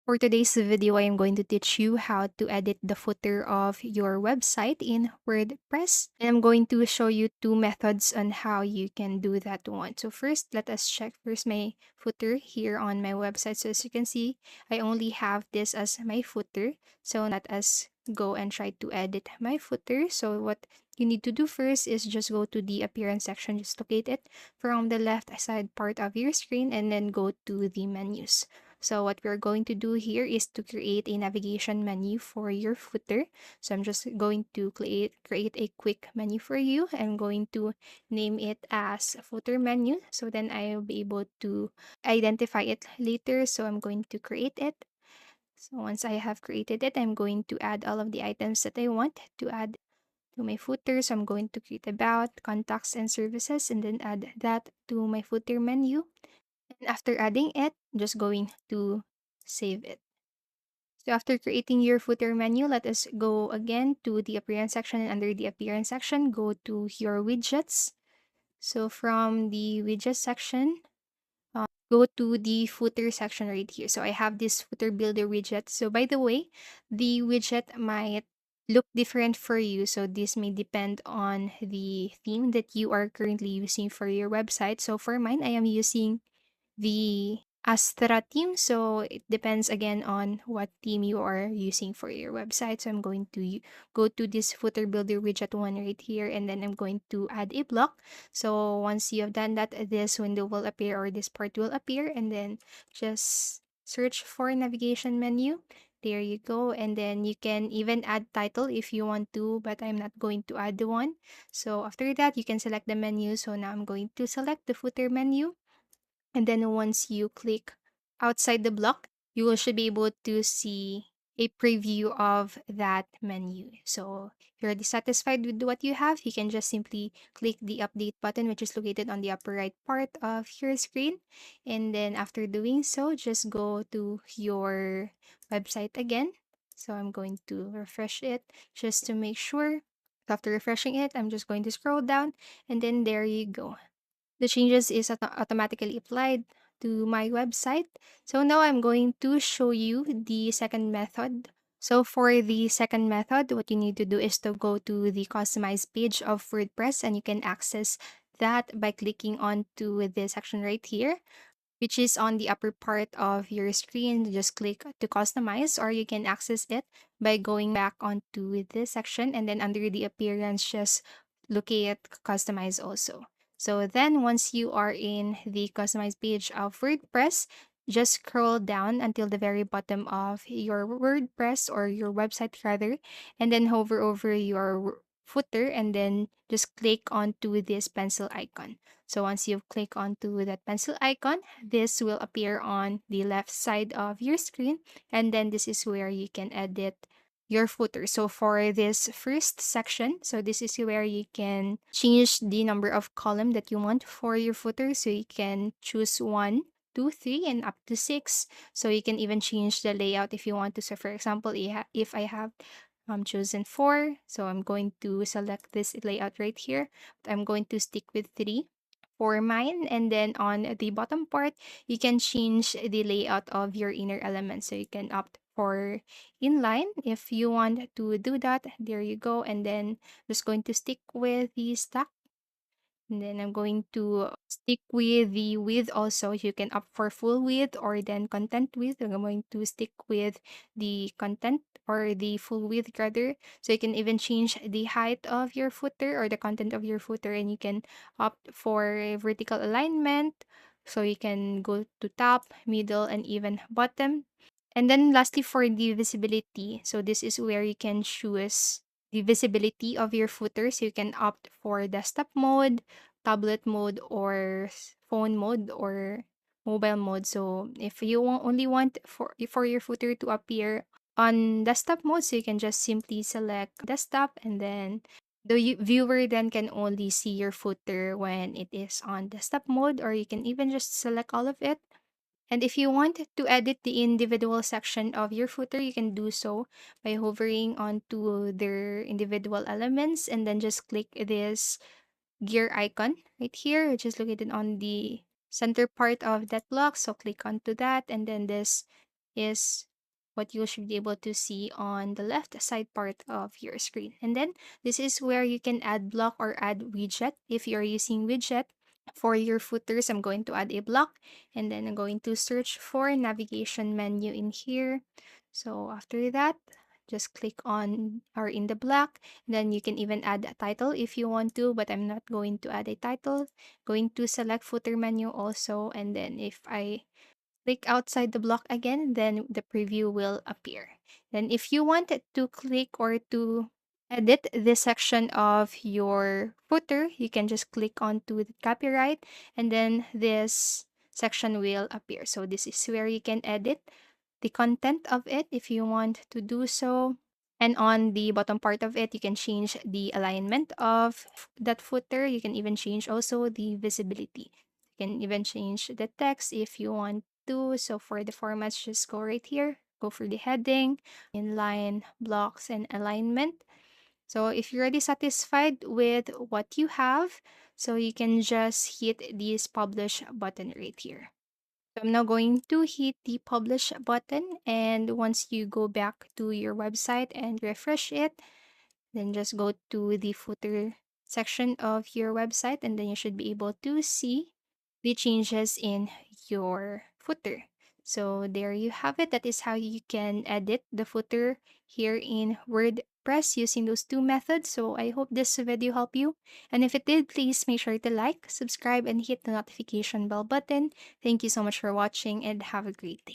For today's video, I am going to teach you how to edit the footer of your website in WordPress. And I'm going to show you two methods on how you can do that one. So first, let us check first my footer here on my website. So as you can see, I only have this as my footer. So let us go and try to edit my footer. So what you need to do first is just go to the appearance section, just locate it from the left side part of your screen and then go to the menus. So what we're going to do here is to create a navigation menu for your footer. So I'm just going to create a quick menu for you. I'm going to name it as footer menu. So then I'll be able to identify it later. So I'm going to create it. So once I have created it, I'm going to add all of the items that I want to add to my footer. So I'm going to create about, contacts, and services, and then add that to my footer menu. And after adding it, I'm just going to save it. So after creating your footer menu, let us go again to the appearance section, and under the appearance section, go to your widgets. So from the widget section, go to the footer section right here. So I have this footer builder widget. So by the way, the widget might look different for you. So this may depend on the theme that you are currently using for your website. So for mine, I am using the Astra theme. So it depends again on what theme you are using for your website. So I'm going to go to this footer builder widget one right here, and then I'm going to add a block. So once you have done that, this window will appear, or this part will appear, and then just search for navigation menu. There you go. And then you can even add title if you want to, but I'm not going to add the one. So after that, you can select the menu. So now I'm going to select the footer menu. And then once you click outside the block, should be able to see a preview of that menu. So if you're dissatisfied with what you have, you can just simply click the update button, which is located on the upper right part of your screen. And then after doing so, just go to your website again. So I'm going to refresh it just to make sure. After refreshing it, I'm just going to scroll down, and then there you go. The changes is automatically applied to my website. So now I'm going to show you the second method. So for the second method, what you need to do is to go to the customized page of WordPress, and you can access that by clicking onto this section right here, which is on the upper part of your screen. Just click to customize, or you can access it by going back onto this section, and then under the appearance, just locate customize also. So then once you are in the customized page of WordPress, just scroll down until the very bottom of your WordPress, or your website rather, and then hover over your footer, and then just click onto this pencil icon. So once you click onto that pencil icon, this will appear on the left side of your screen. And then this is where you can edit your footer. So for this first section, so this is where you can change the number of column that you want for your footer. So you can choose 1, 2, 3, and up to 6. So you can even change the layout if you want to. So for example, if I have chosen 4, so I'm going to select this layout right here. But I'm going to stick with 3 for mine. And then on the bottom part, you can change the layout of your inner elements. So you can opt for inline if you want to do that. There you go. And then just going to stick with the stack. And then I'm going to stick with the width also. You can opt for full width or then content width. I'm going to stick with the content, or the full width rather. So you can even change the height of your footer, or the content of your footer, and you can opt for vertical alignment. So you can go to top, middle, and even bottom. And then lastly, for the visibility, so this is where you can choose the visibility of your footer. So you can opt for desktop mode, tablet mode, or phone mode, or mobile mode. So if you only want for your footer to appear on desktop mode, so you can just simply select desktop, and then the viewer then can only see your footer when it is on desktop mode, or you can even just select all of it. And if you want to edit the individual section of your footer, you can do so by hovering onto their individual elements, and then just click this gear icon right here, which is located on the center part of that block. So click onto that, and then this is what you should be able to see on the left side part of your screen. And then this is where you can add block or add widget. If you're using widget for your footers, I'm going to add a block, and then I'm going to search for navigation menu in here. So after that, just click on or in the block. Then you can even add a title if you want to, but I'm not going to add a title. Going to select footer menu also, and then if I click outside the block again, then the preview will appear. Then if you wanted to click or to edit this section of your footer, you can just click onto the copyright, and then this section will appear. So this is where you can edit the content of it if you want to do so. And on the bottom part of it, you can change the alignment of that footer. You can even change also the visibility. You can even change the text if you want to. So for the formats, just go right here, go for the heading, inline, blocks, and alignment. So if you're already satisfied with what you have, so you can just hit this publish button right here. So I'm now going to hit the publish button, and once you go back to your website and refresh it, then just go to the footer section of your website, and then you should be able to see the changes in your footer. So there you have it. That is how you can edit the footer here in WordPress using those two methods. So I hope this video helped you. And if it did, please make sure to like, subscribe, and hit the notification bell button. Thank you so much for watching, and have a great day.